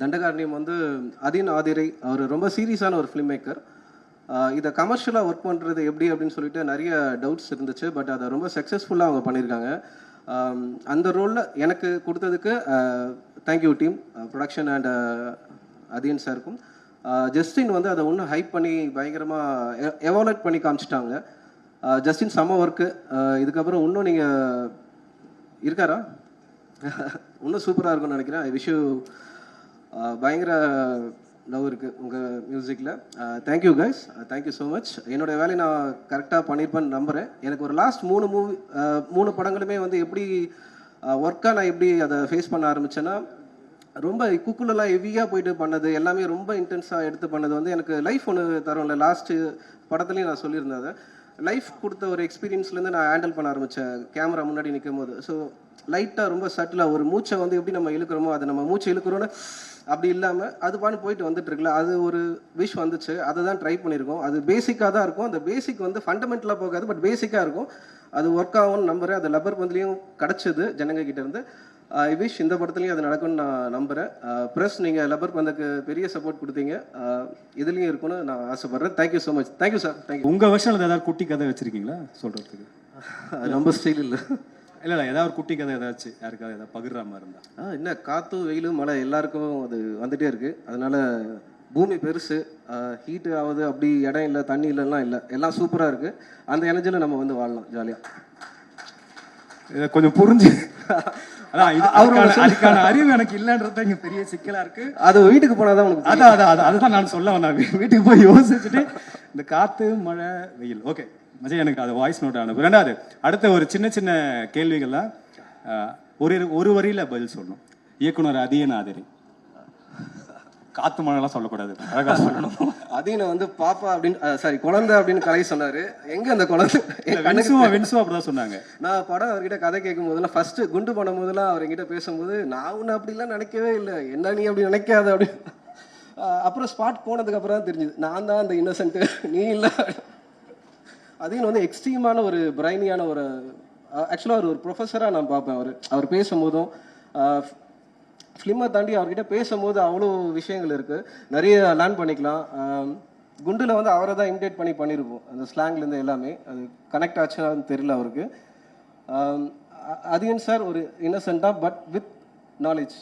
தண்டகாரண்யம் வந்து அதீன் ஆதிரை அவர் ரொம்ப சீரியஸான ஒரு ஃபிலிம் மேக்கர். இதை கமர்ஷியலாக ஒர்க் பண்ணுறது எப்படி அப்படின்னு சொல்லிட்டு நிறைய டவுட்ஸ் இருந்துச்சு. பட் அதை ரொம்ப சக்ஸஸ்ஃபுல்லாக அவங்க பண்ணியிருக்காங்க. அந்த ரோலில் எனக்கு கொடுத்ததுக்கு thank you team, production and Atin சாருக்கும். ஜஸ்டின் வந்து அதை இன்னும் ஹைப் பண்ணி பயங்கரமாக எவாலுவேட் பண்ணி காமிச்சிட்டாங்க. ஜஸ்டின் செம்ம ஒர்க்கு. இதுக்கப்புறம் இன்னும் நீங்கள் இருக்காரா இன்னும் சூப்பராக இருக்கும்னு நினைக்கிறேன். ஐ விஷ் யூ பயங்கர லவ் இருக்குது உங்கள் மியூசிக்கில். Thank you guys, thank you so much. என்னோடய வேலையை நான் கரெக்டாக பண்ணியிருப்பேன்னு நம்புகிறேன். எனக்கு ஒரு லாஸ்ட் 3 படங்களுமே வந்து எப்படி ஒர்க்காக நான் எப்படி அதை ஃபேஸ் பண்ண ஆரம்பித்தேன்னா, ரொம்ப குக்குலெல்லாம் ஹெவியாக போயிட்டு பண்ணது எல்லாமே ரொம்ப இன்டென்ஸாக எடுத்து பண்ணது வந்து எனக்கு லைஃப் ஒன்று தரும்ல. லாஸ்ட்டு படத்துலையும் நான் சொல்லியிருந்தேன் அதை. லைஃப் கொடுத்த ஒரு எக்ஸ்பீரியன்ஸ்லேருந்து நான் ஹேண்டில் பண்ண ஆரம்பித்தேன் கேமரா முன்னாடி நிற்கும் போது. ஸோ லைட்டாக ரொம்ப சட்டிலாக ஒரு மூச்சை வந்து எப்படி நம்ம இழுக்கிறோமோ அதை நம்ம மூச்சை இழுக்கிறோன்னு அப்படி இல்லாமல் அது பாட்டு போயிட்டு வந்துட்டு இருக்குல்ல, அது ஒரு விஷ் வந்துச்சு. அதை தான் ட்ரை பண்ணியிருக்கோம். அது பேசிக்காக தான் இருக்கும். அந்த பேசிக் வந்து ஃபண்டமெண்டலாக போகாது, பட் பேசிக்காக இருக்கும். அது ஒர்க் ஆகும்னு நம்புகிறேன். அது லப்பர் பந்துலேயும் கிடச்சிது ஜனங்க கிட்டேருந்து. ஐ விஷ் இந்த படத்துலையும் அது நடக்கும்னு நான் நம்புகிறேன். ப்ளஸ் நீங்கள் லப்பர் பந்துக்கு பெரிய சப்போர்ட் கொடுத்தீங்க, இதுலேயும் இருக்கும்னு நான் ஆசைப்பட்றேன். Thank you so much. Thank you sir. Thank you. உங்கள் வருஷனில் ஏதாவது குட்டி கதை வச்சுருக்கீங்களா சொல்கிறதுக்கு? அது ரொம்ப ஸ்டைல் இல்லை. இல்லை ஏதாவது ஒரு குட்டி கதை ஏதாச்சும் யாருக்காவது ஏதாவது பகிர்ற மாதிரி இருந்தா? என்ன காற்று வெயில் மழை எல்லாருக்கும் அது வந்துகிட்டே இருக்குது. அதனால் பூமி பெருசு, ஹீட்டு ஆகுது, அப்படி இடம் இல்லை, தண்ணி இல்லைலாம் இல்லை, எல்லாம் சூப்பராக இருக்குது. அந்த எனர்ஜியில் நம்ம வந்து வாழலாம் ஜாலியாக. இதை கொஞ்சம் புரிஞ்சு அதான் அதுக்கான அறிவு எனக்கு இல்லைன்றது இங்கே பெரிய சிக்கலாக இருக்குது. அது வீட்டுக்கு போனால் தான் உனக்கு அதுதான் நான் சொல்ல வந்தேன். வீட்டுக்கு போய் யோசிச்சுட்டு இந்த காற்று மழை வெயில் ஓகே மஜய் எனக்கு அது வாய்ஸ் நோட் அனுப்பு. ரெண்டாவது அடுத்த ஒரு சின்ன சின்ன கேள்விகள்லாம் ஒரு வரியில பதில் சொல்லணும். இயக்குனர் அதீன் ஆதிரை. காத்து மழைலாம் சொல்லக்கூடாது, அழகா சொல்லணும். அதீன வந்து பாப்பா அப்படின்னு சாரி குழந்தை அப்படின்னு கலை சொன்னாரு. எங்க அந்த குழந்தை? வென்சுவா அப்படிதான் சொன்னாங்க. நான் படம் அவர்கிட்ட கதை கேட்கும் போதெல்லாம் ஃபர்ஸ்ட் குண்டு பண்ணும் போதெல்லாம் அவர் என்கிட்ட பேசும்போது நான் ஒன்று அப்படிலாம் நினைக்கவே இல்லை, என்ன நீ அப்படி நினைக்காத அப்படின்னு. அப்புறம் ஸ்பாட் போனதுக்கு அப்புறம் தான் தெரிஞ்சுது நான் தான் அந்த இன்னசென்ட், நீ இல்லை. அதீன் வந்து எக்ஸ்ட்ரீமான ஒரு பிரைனியான ஒரு ஆக்சுவலாக ஒரு ப்ரொஃபஸராக நான் பார்ப்பேன். அவர் பேசும்போதும் ஃபிலிமை தாண்டி அவர்கிட்ட பேசும்போது அவ்வளோ விஷயங்கள் இருக்குது, நிறைய லேர்ன் பண்ணிக்கலாம். குண்டில் வந்து அவரை தான் இமிடேட் பண்ணியிருப்போம், அந்த ஸ்லாங்லேருந்து எல்லாமே. அது கனெக்ட் ஆச்சுன்னு தெரியல அவருக்கு. அதீன் சார் ஒரு இன்னசென்ட்டாக பட் வித் நாலேஜ்.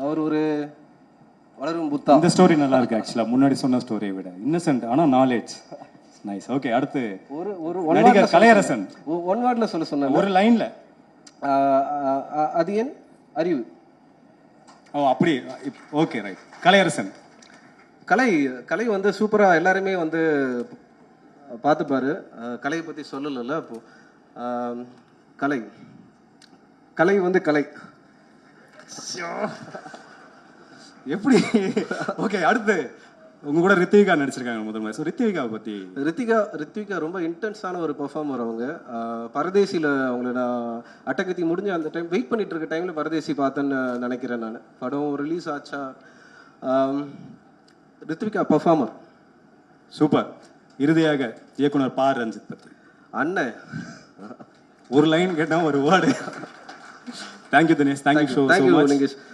அவர் ஒரு வளரும் புத்தா. இந்த ஸ்டோரி நல்லா இருக்கு ஆக்சுவலாக, முன்னாடி சொன்ன ஸ்டோரியை விட இன்னசென்ட் ஆனால் நாலேஜ். நைஸ். ஓகே அடுத்து ஒரு நடிகர் கலையரசன். ஒன் வேர்ட்ல சொல்ல சொன்னேன், ஒரு லைன்ல. அதீன் அறிவு. ஓ அப்படி ஓகே ரைட். கலையரசன். கலை வந்து சூப்பராக எல்லாருமே வந்து பார்த்துப்பாரு. கலையை பற்றி சொல்லலைல்ல அப்போ. கலை வந்து கலை எப்படி? ஓகே அடுத்து உங்க கூட ரித்விகா நடிச்சிருக்காங்க முதல்ல. ஸோ ரித்விகாவை பற்றி. ரித்விகா ரொம்ப இன்டென்ஸான ஒரு பெர்ஃபார்மர். அவங்க பரதேசியில் அவங்கள நான் அட்டகத்தி முடிஞ்ச அந்த டைம் வெயிட் பண்ணிட்டு இருக்க டைமில் பரதேசி பார்த்தேன்னு நினைக்கிறேன். நான் படம் ரிலீஸ் ஆச்சா. Rithvika performer super. இறுதியாக இயக்குனர் பா. ரஞ்சித் பற்றி. அண்ணன் ஒரு லைன் கேட்டால் ஒரு word. Thank you Dinesh. Thank you so much.